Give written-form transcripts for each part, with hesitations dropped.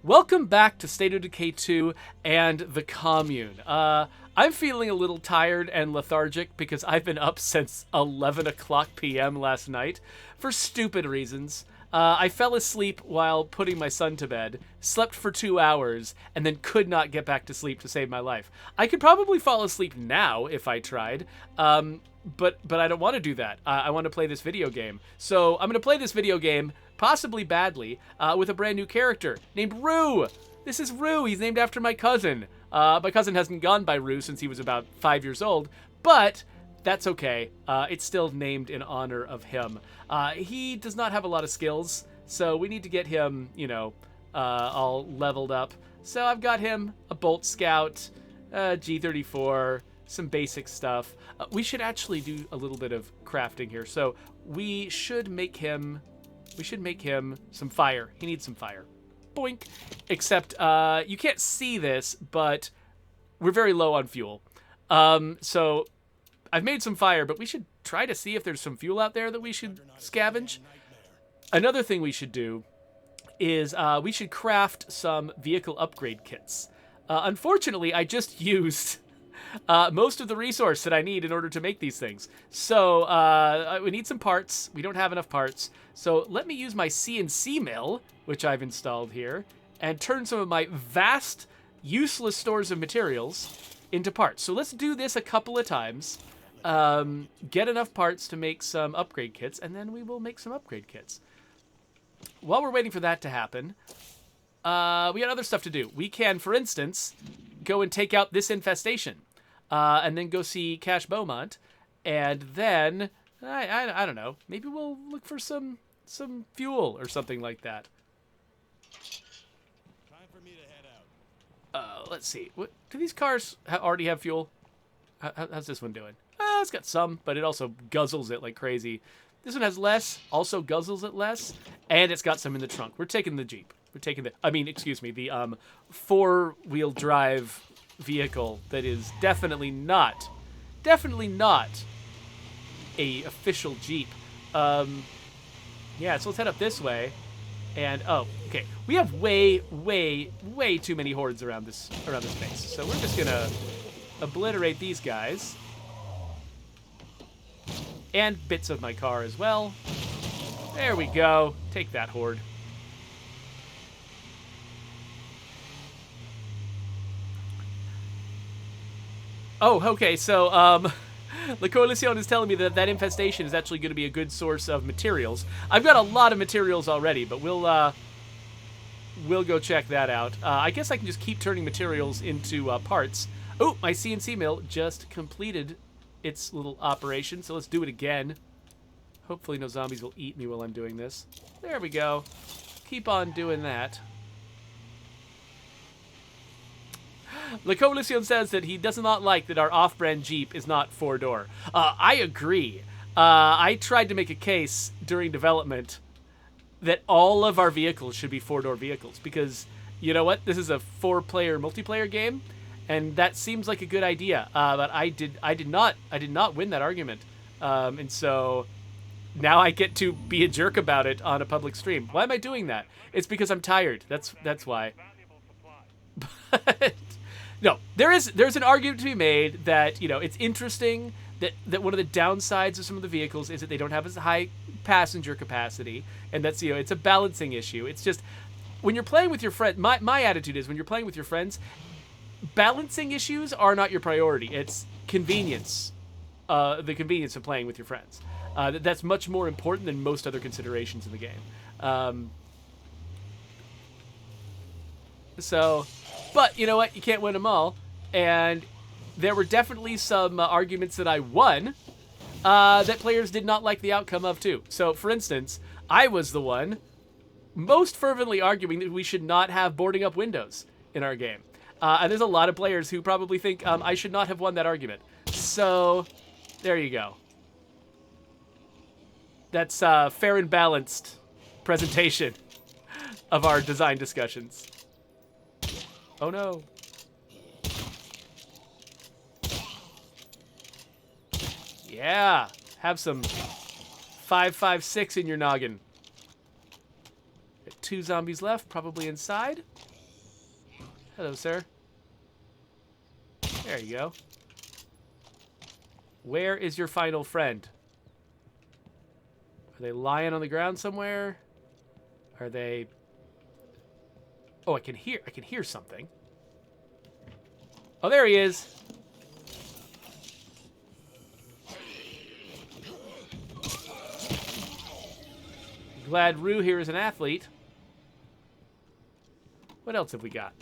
Welcome back to State of Decay 2 and the Commune. I'm feeling a little tired and lethargic because I've been up since 11 o'clock p.m. last night for stupid reasons. I fell asleep while putting my son to bed, slept for 2 hours, and then could not get back to sleep to save my life. I could probably fall asleep now if I tried, but I don't want to do that. I want to play this video game. So I'm going to play this video game, possibly badly, with a brand new character named Rue. This is Rue. He's named after my cousin. My cousin hasn't gone by Rue since he was about 5 years old, but that's okay. It's still named in honor of him. He does not have a lot of skills, so we need to get him, all leveled up. So I've got him a Bolt Scout, G34, some basic stuff. We should actually do a little bit of crafting here. So we should make him some fire. He needs some fire. Boink. Except you can't see this, but we're very low on fuel. So I've made some fire, but we should try to see if there's some fuel out there that we should scavenge. Another thing we should do is we should craft some vehicle upgrade kits. Unfortunately, I just used most of the resource that I need in order to make these things. So we need some parts. We don't have enough parts. So let me use my CNC mill, which I've installed here, and turn some of my vast, useless stores of materials into parts. So let's do this a couple of times. Get enough parts to make some upgrade kits, and then we will make some upgrade kits. While we're waiting for that to happen, we got other stuff to do. We can, for instance, go and take out this infestation, and then go see Cash Beaumont, and then I don't know. Maybe we'll look for some fuel or something like that. Time for me to head out. Let's see. What do these cars already have fuel? How's this one doing? It's got some, but it also guzzles it like crazy. This one has less, also guzzles it less, and it's got some in the trunk. We're taking the Jeep. We're taking the four-wheel drive vehicle that is definitely not a official Jeep. Yeah, so let's head up this way. And okay, we have way too many hordes around this base. So we're just gonna obliterate these guys. And bits of my car as well. There we go. Take that, horde. Oh, okay, so, La Coalition is telling me that infestation is actually going to be a good source of materials. I've got a lot of materials already, but we'll go check that out. I guess I can just keep turning materials into parts. Oh, my CNC mill just completed its little operation, so let's do it again. Hopefully no zombies will eat me while I'm doing this. There we go. Keep on doing that. La Coalition says that he does not like that our off-brand Jeep is not four-door. I agree. I tried to make a case during development that all of our vehicles should be four-door vehicles because, you know what? This is a four-player multiplayer game, and that seems like a good idea. But I did not win that argument, and so now I get to be a jerk about it on a public stream. Why am I doing that? It's because I'm tired. That's why. But no, there's an argument to be made that, it's interesting that one of the downsides of some of the vehicles is that they don't have as high passenger capacity, and that's, it's a balancing issue. It's just when you're playing with your friend, my attitude is when you're playing with your friends, balancing issues are not your priority. It's convenience, the convenience of playing with your friends. That's much more important than most other considerations in the game. But you know what? You can't win them all. And there were definitely some arguments that I won that players did not like the outcome of, too. So, for instance, I was the one most fervently arguing that we should not have boarding up windows in our game. And there's a lot of players who probably think I should not have won that argument. So, there you go. That's fair and balanced presentation of our design discussions. Oh no. Yeah. Have some 5.56 in your noggin. 2 zombies left, probably inside. Hello, sir. There you go. Where is your final friend? Are they lying on the ground somewhere? Are they... Oh, I can hear something. Oh, there he is. Glad Rue here is an athlete. What else have we got?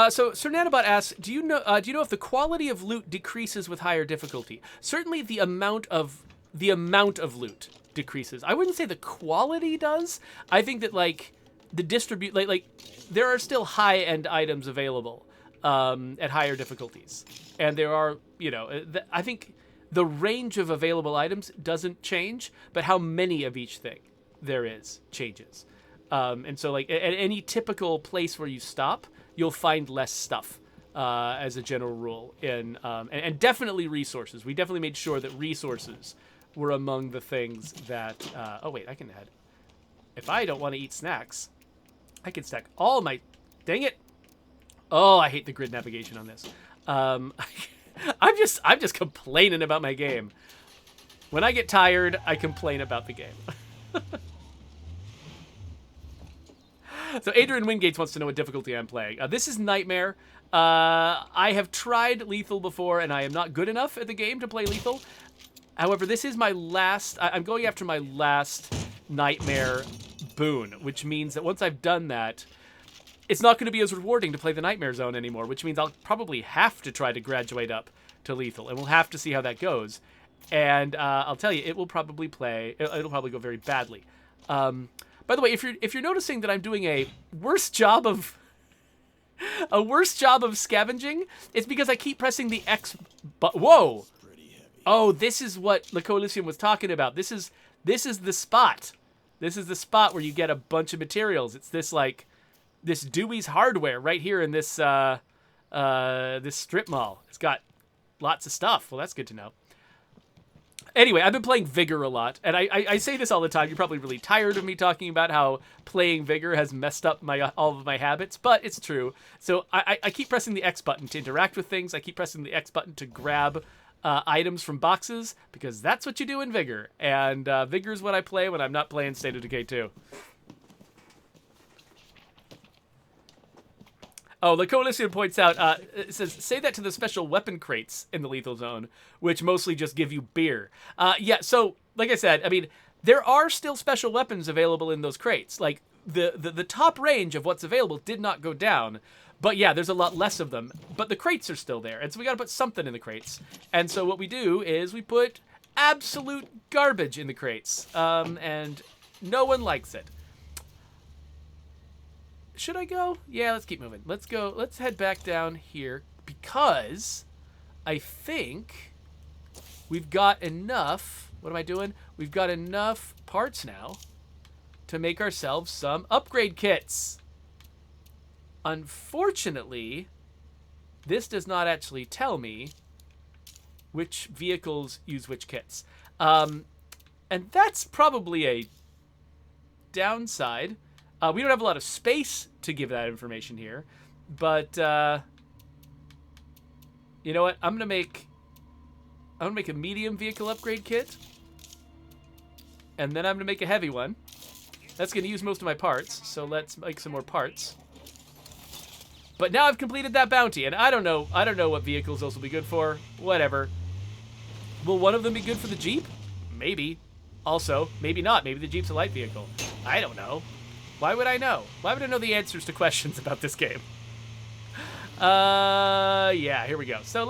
So Sir Nanobot asks, do you know if the quality of loot decreases with higher difficulty? Certainly the amount of loot decreases. I wouldn't say the quality does. I think that like the there are still high-end items available at higher difficulties. And there are, I think the range of available items doesn't change, but how many of each thing there is changes. And so like at any typical place where you stop, you'll find less stuff as a general rule. And definitely resources. We definitely made sure that resources were among the things that... oh, wait, I can add... If I don't want to eat snacks, I can stack all my... Dang it! Oh, I hate the grid navigation on this. I'm just complaining about my game. When I get tired, I complain about the game. So Adrian Wingates wants to know what difficulty I'm playing. This is Nightmare. I have tried Lethal before, and I am not good enough at the game to play Lethal. However, this is my last... I'm going after my last Nightmare boon, which means that once I've done that, it's not going to be as rewarding to play the Nightmare Zone anymore, which means I'll probably have to try to graduate up to Lethal, and we'll have to see how that goes. And I'll tell you, it'll probably go very badly. By the way, if you're noticing that I'm doing a worse job of scavenging, it's because I keep pressing the X button. Whoa! Oh, this is what the Coalition was talking about. This is the spot. This is the spot where you get a bunch of materials. It's this Dewey's Hardware right here in this this strip mall. It's got lots of stuff. Well, that's good to know. Anyway, I've been playing Vigor a lot, and I say this all the time. You're probably really tired of me talking about how playing Vigor has messed up all of my habits, but it's true. So I keep pressing the X button to interact with things. I keep pressing the X button to grab items from boxes, because that's what you do in Vigor. And Vigor is what I play when I'm not playing State of Decay 2. Oh, the Coalition points out, it says, say that to the special weapon crates in the Lethal Zone, which mostly just give you beer. Yeah, so, like I said, I mean, there are still special weapons available in those crates. Like, the top range of what's available did not go down, but yeah, there's a lot less of them. But the crates are still there, and so we gotta put something in the crates. And so what we do is we put absolute garbage in the crates, and no one likes it. Should I go? Yeah, let's keep moving. Let's go. Let's head back down here, because I think we've got enough. What am I doing? We've got enough parts now to make ourselves some upgrade kits. Unfortunately, this does not actually tell me which vehicles use which kits. And that's probably a downside. We don't have a lot of space to give that information here, but you know what? I'm gonna make a medium vehicle upgrade kit, and then I'm gonna make a heavy one. That's gonna use most of my parts, so let's make some more parts. But now I've completed that bounty, and I don't know what vehicles those will be good for. Whatever. Will one of them be good for the Jeep? Maybe. Also, maybe not. Maybe the Jeep's a light vehicle. I don't know. Why would I know? Why would I know the answers to questions about this game? Yeah, here we go. So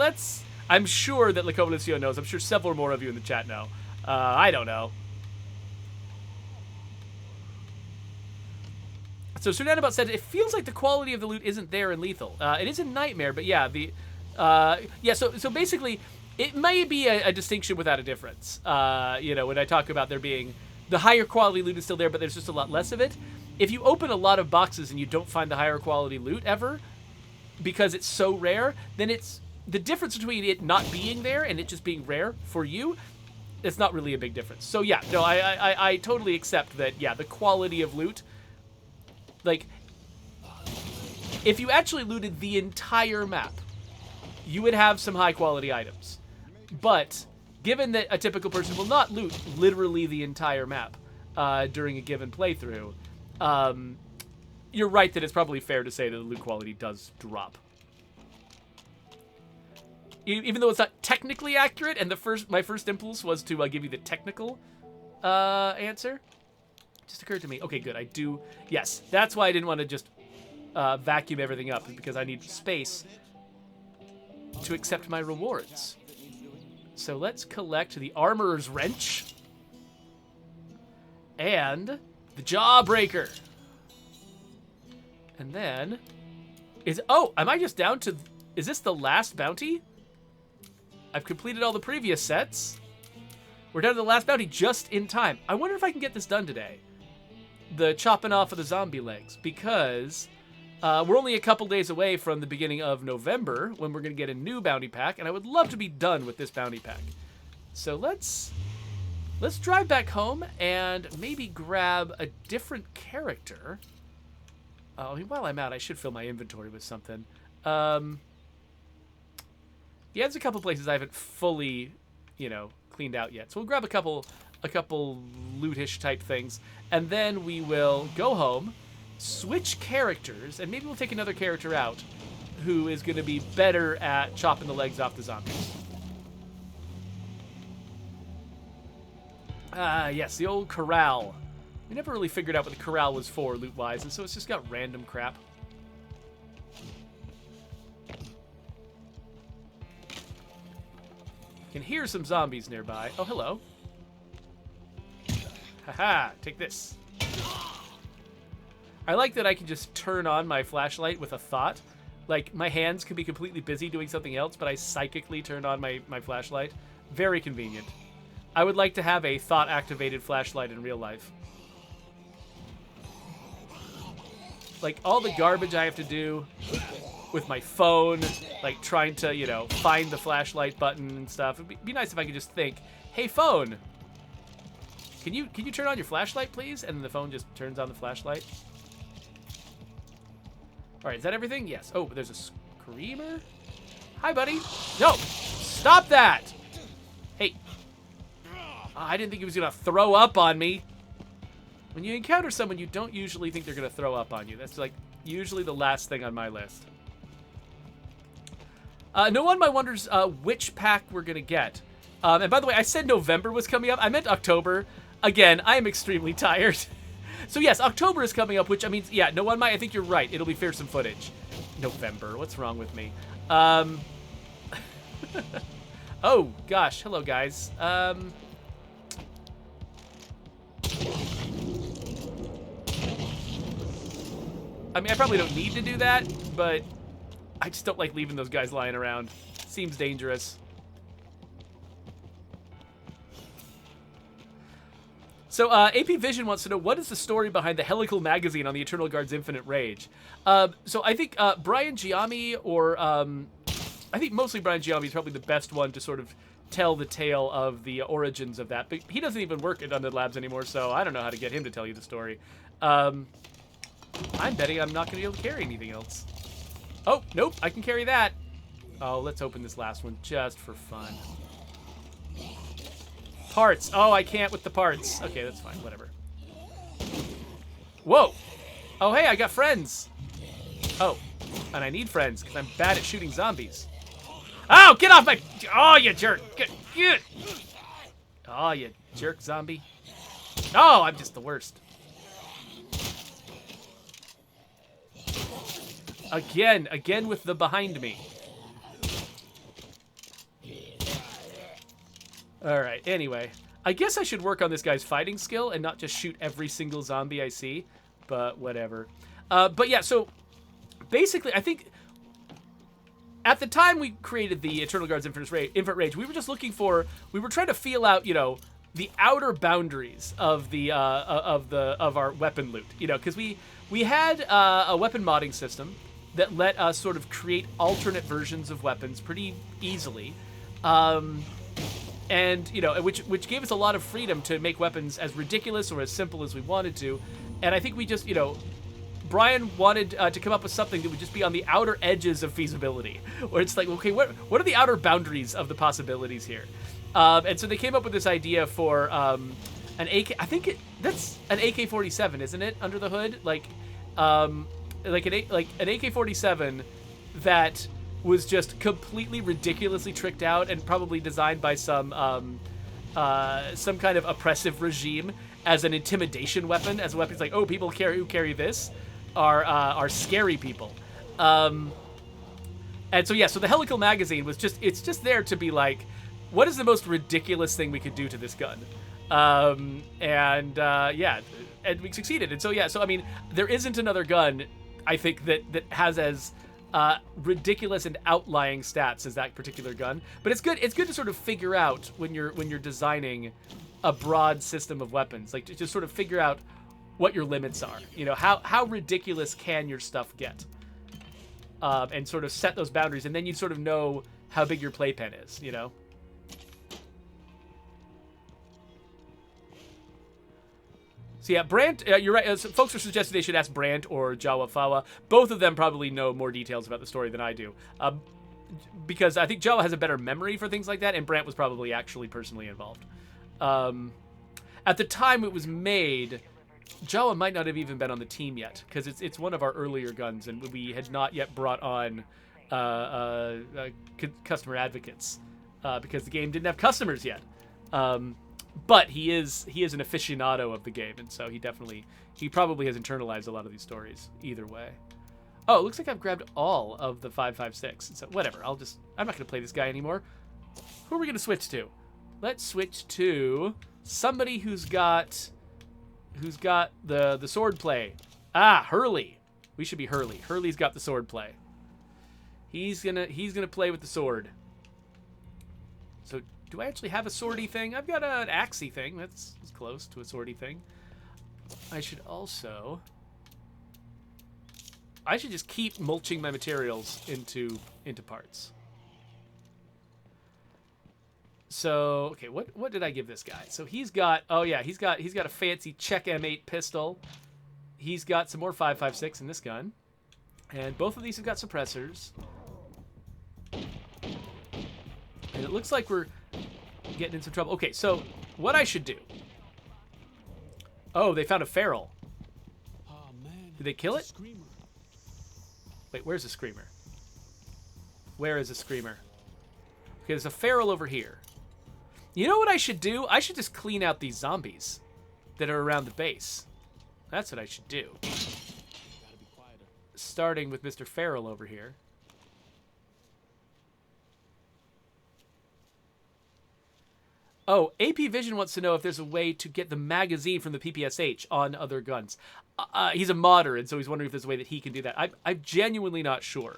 I'm sure that La Coalition knows. I'm sure several more of you in the chat know. I don't know. So Sir Nanobot said, it feels like the quality of the loot isn't there in Lethal. It is in Nightmare, but yeah, so basically, it may be a distinction without a difference. When I talk about there being... The higher quality loot is still there, but there's just a lot less of it. If you open a lot of boxes and you don't find the higher quality loot ever, because it's so rare, then it's the difference between it not being there and it just being rare for you it's not really a big difference. So yeah, no, I totally accept that. Yeah, the quality of loot, like, if you actually looted the entire map, you would have some high quality items. But given that a typical person will not loot literally the entire map during a given playthrough, you're right that it's probably fair to say that the loot quality does drop. Even though it's not technically accurate, and my first impulse was to give you the technical answer. It just occurred to me. Okay, good. I do. Yes, that's why I didn't want to just vacuum everything up, because I need space to accept my rewards. So let's collect the Armorer's Wrench and the Jawbreaker. And then am I just down to, is this the last bounty? I've completed all the previous sets. We're down to the last bounty just in time. I wonder if I can get this done today. The chopping off of the zombie legs, because we're only a couple days away from the beginning of November when we're going to get a new bounty pack, and I would love to be done with this bounty pack. So let's drive back home and maybe grab a different character. I mean, while I'm out, I should fill my inventory with something. Yeah, there's a couple places I haven't fully, cleaned out yet. So we'll grab a couple lootish type things, and then we will go home, switch characters, and maybe we'll take another character out who is going to be better at chopping the legs off the zombies. Yes, the old corral. We never really figured out what the corral was for loot-wise, and so it's just got random crap. Can hear some zombies nearby. Oh, hello. Haha, take this. I like that I can just turn on my flashlight with a thought. Like, my hands could be completely busy doing something else, but I psychically turn on my flashlight. Very convenient. I would like to have a thought-activated flashlight in real life. Like, all the garbage I have to do with my phone, like trying to, find the flashlight button and stuff. It'd be nice if I could just think, hey, phone, can you turn on your flashlight, please? And then the phone just turns on the flashlight. All right, is that everything? Yes. Oh, there's a screamer. Hi, buddy. No, stop that. Hey. Oh, I didn't think he was going to throw up on me. When you encounter someone, you don't usually think they're going to throw up on you. That's like usually the last thing on my list. No one wonders which pack we're going to get. And by the way, I said November was coming up. I meant October. Again, I am extremely tired. So yes, October is coming up, which means, yeah, no one might. I think you're right. It'll be fearsome footage. November. What's wrong with me? Oh, gosh. Hello, guys. I mean, I probably don't need to do that, but I just don't like leaving those guys lying around. Seems dangerous. So, AP Vision wants to know, what is the story behind the helical magazine on the Eternal Guard's Infinite Rage? So I think Brian Giammi, or I think mostly Brian Giammi is probably the best one to sort of tell the tale of the origins of that. But he doesn't even work at Undead Labs anymore, so I don't know how to get him to tell you the story. I'm betting I'm not going to be able to carry anything else. Oh, nope, I can carry that. Oh, let's open this last one just for fun. Parts. Oh, I can't with the parts. Okay, that's fine, whatever. Whoa. Oh, hey, I got friends. Oh, and I need friends because I'm bad at shooting zombies. Oh, get off my... Oh, you jerk. Get. Oh, you jerk zombie. Oh, I'm just the worst. Again with the behind me. All right, anyway. I guess I should work on this guy's fighting skill and not just shoot every single zombie I see, but whatever. But yeah, so basically, I think at the time we created the Eternal Guard's Infinite Rage, we were just looking for, we were trying to feel out, the outer boundaries of the of our weapon loot, because we had a weapon modding system that let us sort of create alternate versions of weapons pretty easily. and you know, which gave us a lot of freedom to make weapons as ridiculous or as simple as we wanted to. And I think we just, you know, Brian wanted to come up with something that would just be on the outer edges of feasibility, where it's like, okay, what are the outer boundaries of the possibilities here? And so they came up with this idea for an AK. I think that's an AK-47, isn't it? Under the hood, like an AK-47 that was just completely ridiculously tricked out and probably designed by some kind of oppressive regime as an intimidation weapon, as a weapon. It's like, oh, people who carry this are scary people. And so yeah, so the helical magazine was it's just there to be like, what is the most ridiculous thing we could do to this gun? Yeah, and we succeeded. And so yeah, so I mean, there isn't another gun, I think, that has as ridiculous and outlying stats as that particular gun. But it's good to sort of figure out when you're designing a broad system of weapons, like to just sort of figure out what your limits are. You know, how ridiculous can your stuff get, and sort of set those boundaries, and then you sort of know how big your playpen is. You know. So yeah, Brant, you're right. Folks are suggesting they should ask Brant or Jawa Fawa. Both of them probably know more details about the story than I do, because I think Jawa has a better memory for things like that, and Brant was probably actually personally involved. At the time it was made, Jawa might not have even been on the team yet, because it's one of our earlier guns, and we had not yet brought on customer advocates, because the game didn't have customers yet. But he is an aficionado of the game, and so he probably has internalized a lot of these stories either way. Oh, it looks like I've grabbed all of the 5.56. So whatever, I'm not going to play this guy anymore. Who are we going to switch to? Let's switch to somebody who's got the sword play. Ah, Hurley. We should be Hurley. Hurley's got the sword play. He's gonna play with the sword. So do I actually have a swordy thing? I've got an axey thing. That's close to a swordy thing. I should just keep mulching my materials into parts. So, okay, what did I give this guy? So he's got a fancy Czech M8 pistol. He's got some more 5.56 in this gun. And both of these have got suppressors. And it looks like we're getting in some trouble. Okay, so what I should do. Oh, they found a feral. Oh, man. Did they kill it? Screamer. Wait, where's the screamer? Where is the screamer? Okay, there's a feral over here. You know what I should do? I should just clean out these zombies that are around the base. That's what I should do. Gotta be quieter. Starting with Mr. Feral over here. Oh, AP Vision wants to know if there's a way to get the magazine from the PPSH on other guns. He's a modder, and so he's wondering if there's a way that he can do that. I'm genuinely not sure.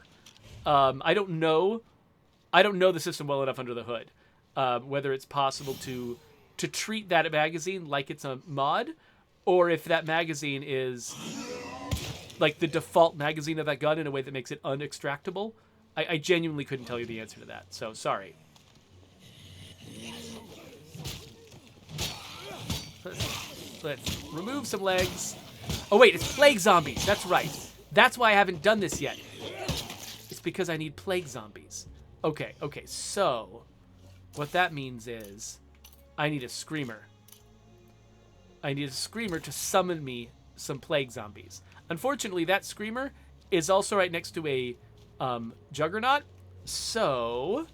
I don't know the system well enough under the hood. Whether it's possible to treat that magazine like it's a mod, or if that magazine is like the default magazine of that gun in a way that makes it unextractable. I genuinely couldn't tell you the answer to that, so sorry. Let's remove some legs. Oh wait, it's plague zombies. That's right. That's why I haven't done this yet. It's because I need plague zombies. Okay, so what that means is I need a screamer. I need a screamer to summon me some plague zombies. Unfortunately, that screamer is also right next to a juggernaut. So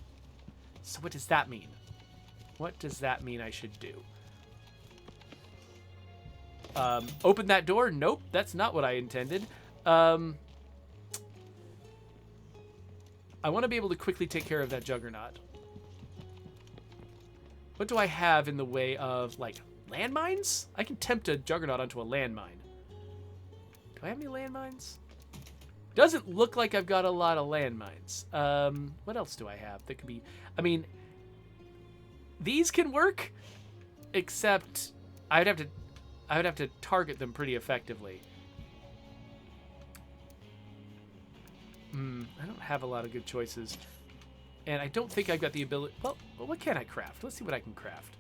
what does that mean? What does that mean I should do? Open that door? Nope, that's not what I intended. I want to be able to quickly take care of that juggernaut. What do I have in the way of, like, landmines? I can tempt a juggernaut onto a landmine. Do I have any landmines? Doesn't look like I've got a lot of landmines. What else do I have that could be... I mean, these can work, except I would have to target them pretty effectively. I don't have a lot of good choices. And I don't think I've got the ability... Well, what can I craft? Let's see what I can craft.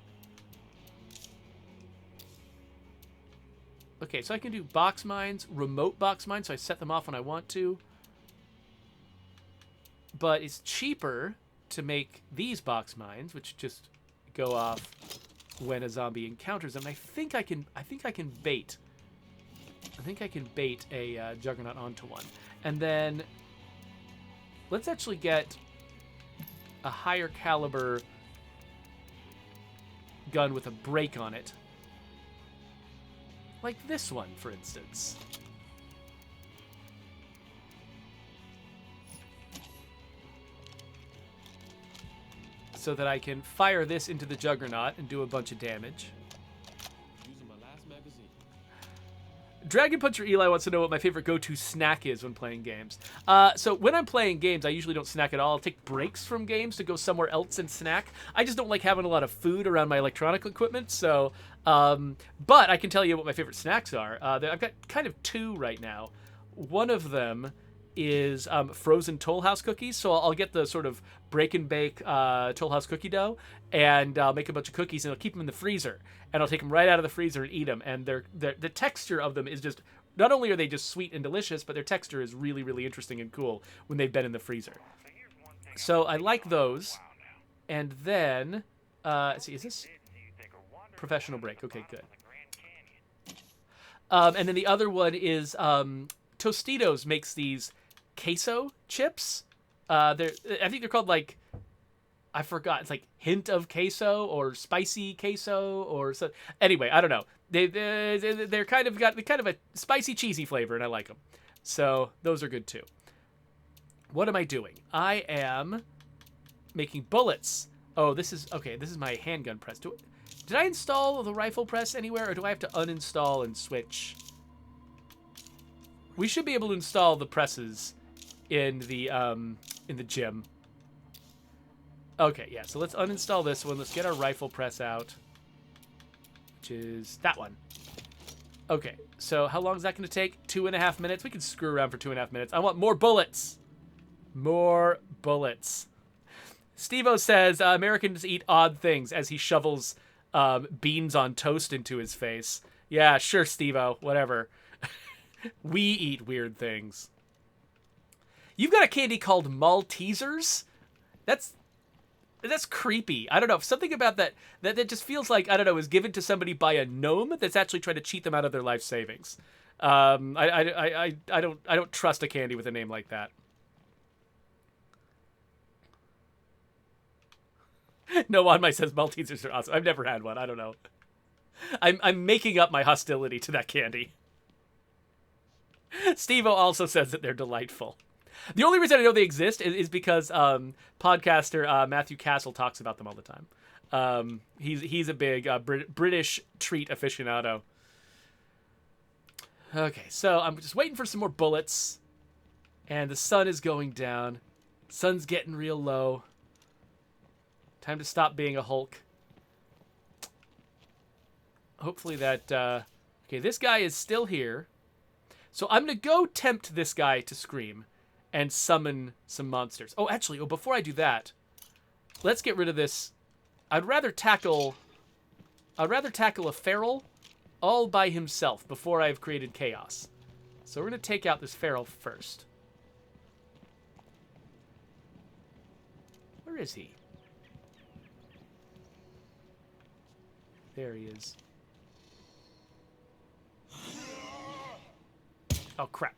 Okay, so I can do box mines, remote box mines, so I set them off when I want to. But it's cheaper to make these box mines, which just go off when a zombie encounters them. I think I can bait. I think I can bait a juggernaut onto one. And then let's actually get a higher caliber gun with a break on it. Like this one, for instance. So that I can fire this into the juggernaut and do a bunch of damage. Using my last magazine. Dragon Puncher Eli wants to know what my favorite go-to snack is when playing games. So when I'm playing games, I usually don't snack at all. I'll take breaks from games to go somewhere else and snack. I just don't like having a lot of food around my electronic equipment. So, but I can tell you what my favorite snacks are. I've got kind of two right now. One of them is frozen Toll House cookies. So I'll get the sort of break and bake Toll House cookie dough, and I'll make a bunch of cookies, and I'll keep them in the freezer, and I'll take them right out of the freezer and eat them. And the texture of them is just, not only are they just sweet and delicious, but their texture is really, really interesting and cool when they've been in the freezer. So I like those. And then, let's see, is this professional break? Okay, good. And then the other one is Tostitos makes these queso chips. I think they're called, like, I forgot. It's like hint of queso or spicy queso or so. Anyway, I don't know. They're kind of got kind of a spicy cheesy flavor, and I like them. So those are good too. What am I doing? I am making bullets. Oh, this is okay. This is my handgun press. Did I install the rifle press anywhere, or do I have to uninstall and switch? We should be able to install the presses in the gym. Okay, yeah, so let's uninstall this one. Let's get our rifle press out, which is that one. Okay, so how long is that going to take? 2.5 minutes? We can screw around for 2.5 minutes. I want more bullets. More bullets. Steve-O says Americans eat odd things as he shovels beans on toast into his face. Yeah, sure, Steve-O, whatever. We eat weird things. You've got a candy called Maltesers? That's creepy. I don't know. Something about that just feels like, I don't know, is given to somebody by a gnome that's actually trying to cheat them out of their life savings. I don't trust a candy with a name like that. No, on my says Maltesers are awesome. I've never had one. I don't know. I'm making up my hostility to that candy. Steve-O also says that they're delightful. The only reason I know they exist is because podcaster Matthew Castle talks about them all the time. He's a big British treat aficionado. Okay, so I'm just waiting for some more bullets. And the sun is going down. Sun's getting real low. Time to stop being a Hulk. Hopefully that... okay, this guy is still here. So I'm going to go tempt this guy to scream and summon some monsters. Oh, actually, before I do that, let's get rid of this. I'd rather tackle a feral all by himself before I've created chaos. So we're going to take out this feral first. Where is he? There he is. Oh, crap.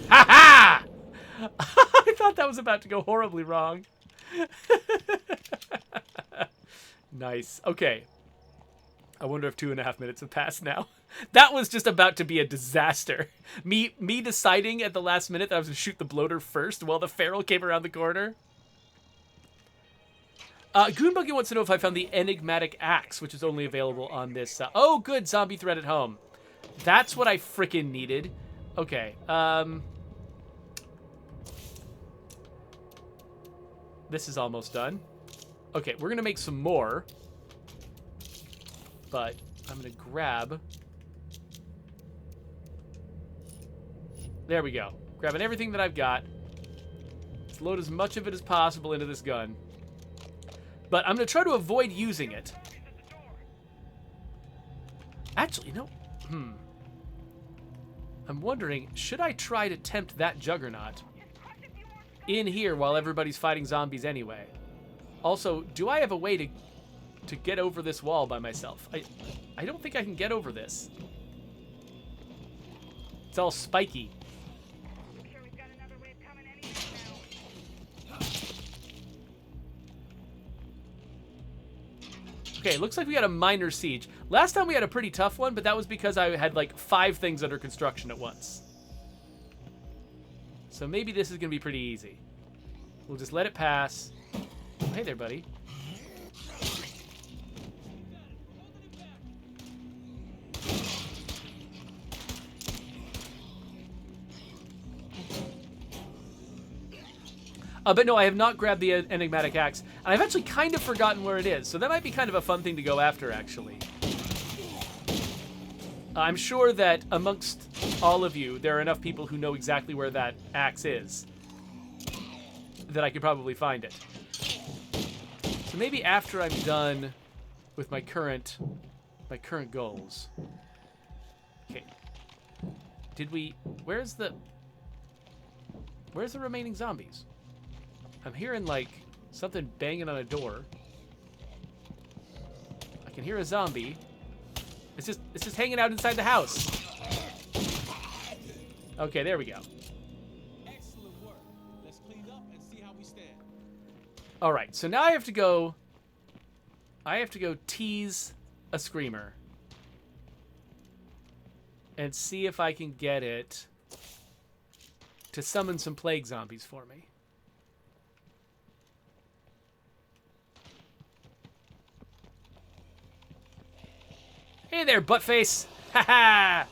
Ha ha! I thought that was about to go horribly wrong. Nice. Okay. I wonder if 2.5 minutes have passed now. That was just about to be a disaster. Me deciding at the last minute that I was going to shoot the bloater first while the feral came around the corner. Goonbuggy wants to know if I found the enigmatic axe, which is only available on this. Oh, good. Zombie thread at home. That's what I frickin' needed. Okay. This is almost done. Okay, we're going to make some more. But I'm going to grab There we go. Grabbing everything that I've got. Let's load as much of it as possible into this gun. But I'm going to try to avoid using it. Actually, no. I'm wondering, should I try to tempt that juggernaut in here while everybody's fighting zombies anyway? Also, do I have a way to get over this wall by myself? I don't think I can get over this. It's all spiky. Okay, looks like we got a minor siege. Last time we had a pretty tough one, but that was because I had like 5 things under construction at once. So maybe this is going to be pretty easy. We'll just let it pass. Oh, hey there, buddy. But no, I have not grabbed the enigmatic axe. And I've actually kind of forgotten where it is. So that might be kind of a fun thing to go after, actually. I'm sure that amongst all of you, there are enough people who know exactly where that axe is that I could probably find it. So maybe after I'm done with my current goals. Okay. Where's the remaining zombies? I'm hearing, like, something banging on a door. I can hear a zombie. It's just hanging out inside the house. Okay, there we go. Excellent work. Let's clean up and see how we stand. All right, so now I have to go tease a screamer and see if I can get it to summon some plague zombies for me. Hey there, buttface! Ha ha!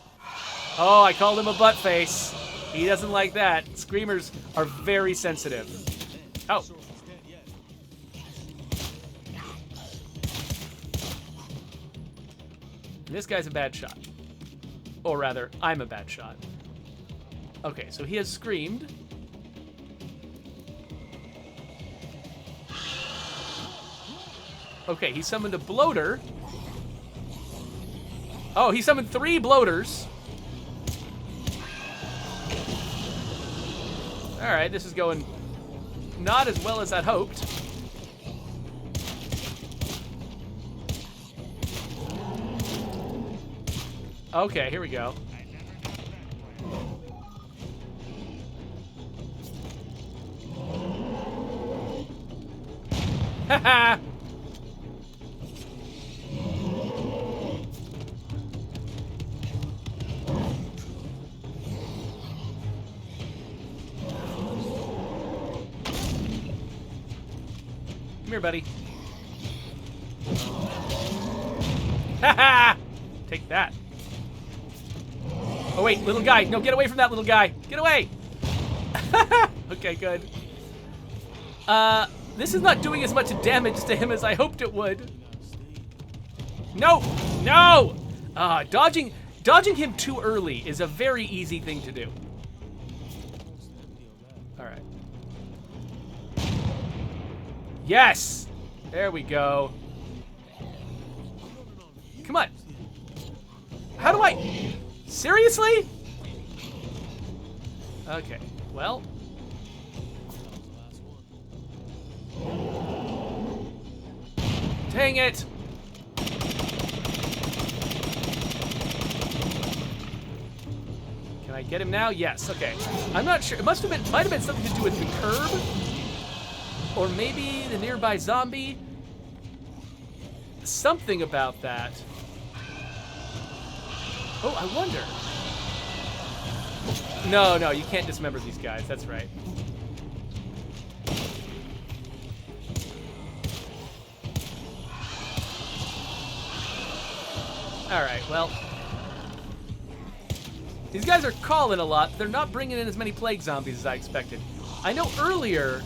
Oh, I called him a buttface. He doesn't like that. Screamers are very sensitive. Oh. This guy's a bad shot. Or rather, I'm a bad shot. Okay, so he has screamed. Okay, he summoned a bloater. Oh, he summoned 3 bloaters. Alright, this is going not as well as I'd hoped. Okay, here we go. Haha! Come here, buddy. Ha-ha! Take that. Oh, wait, little guy. No, get away from that little guy. Get away! Okay, good. This is not doing as much damage to him as I hoped it would. No! No! Dodging him too early is a very easy thing to do. Alright. Yes! There we go. Come on. How do I... Seriously? Okay, well... Dang it! Can I get him now? Yes, okay. I'm not sure. It might have been something to do with the curb. Or maybe the nearby zombie. Something about that. Oh, I wonder. No, you can't dismember these guys. That's right. Alright, well. These guys are calling a lot. They're not bringing in as many plague zombies as I expected. I know earlier,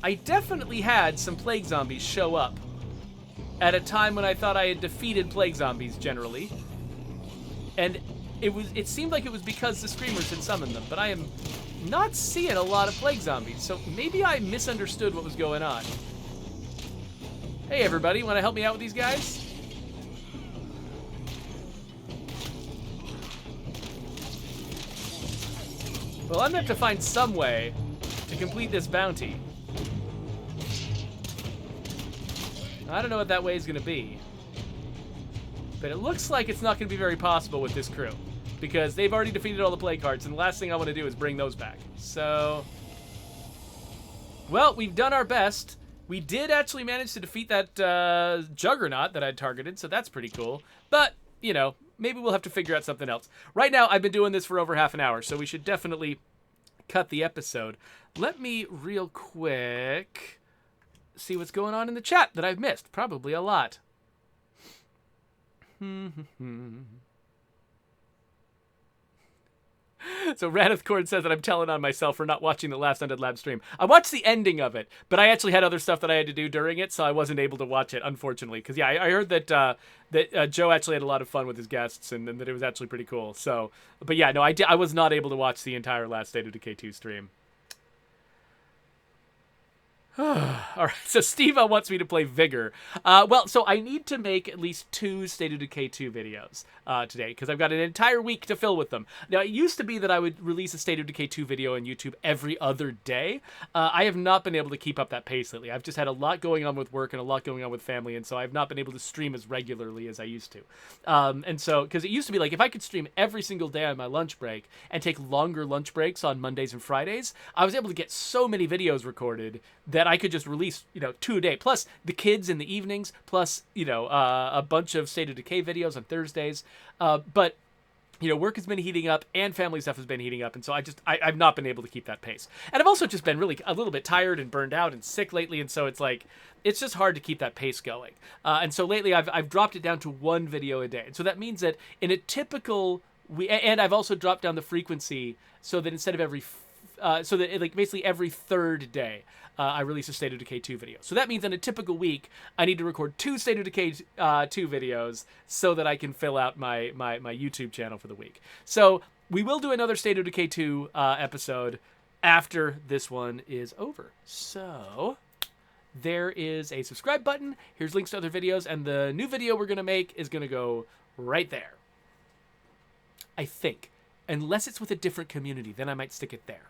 I definitely had some plague zombies show up at a time when I thought I had defeated plague zombies generally. And it seemed like it was because the screamers had summoned them, but I am not seeing a lot of plague zombies, so maybe I misunderstood what was going on. Hey everybody, want to help me out with these guys? Well, I'm gonna have to find some way to complete this bounty. I don't know what that way is gonna be, but it looks like it's not gonna be very possible with this crew, because they've already defeated all the plague cards, and the last thing I want to do is bring those back. So, well, we've done our best. We did actually manage to defeat that juggernaut that I'd targeted, so that's pretty cool. But, you know, maybe we'll have to figure out something else. Right now, I've been doing this for over half an hour, so we should definitely cut the episode. Let me real quick see what's going on in the chat that I've missed. Probably a lot. So Radith Cord says that I'm telling on myself for not watching the last Undead Lab stream. I watched the ending of it, but I actually had other stuff that I had to do during it, so I wasn't able to watch it, unfortunately. Because, yeah, I heard that Joe actually had a lot of fun with his guests, and that it was actually pretty cool. So, but yeah, no, I was not able to watch the entire last State of Decay 2 stream. All right, so Steve wants me to play Vigor. Well, so I need to make at least 2 State of Decay 2 videos today, because I've got an entire week to fill with them. Now, it used to be that I would release a State of Decay 2 video on YouTube every other day. I have not been able to keep up that pace lately. I've just had a lot going on with work and a lot going on with family, and so I've not been able to stream as regularly as I used to. And so, because it used to be like, if I could stream every single day on my lunch break and take longer lunch breaks on Mondays and Fridays, I was able to get so many videos recorded that I could just release, 2 a day, plus the kids in the evenings, plus, a bunch of State of Decay videos on Thursdays. But, work has been heating up and family stuff has been heating up. And so I've not been able to keep that pace. And I've also just been really a little bit tired and burned out and sick lately. And so it's like, it's just hard to keep that pace going. And so lately I've dropped it down to 1 video a day. And so that means that in a typical and I've also dropped down the frequency so that instead of basically every 3rd day, I release a State of Decay 2 video. So that means in a typical week, I need to record 2 State of Decay 2 videos so that I can fill out my YouTube channel for the week. So we will do another State of Decay 2 episode after this one is over. So there is a subscribe button. Here's links to other videos, and the new video we're going to make is going to go right there. I think. Unless it's with a different community, then I might stick it there.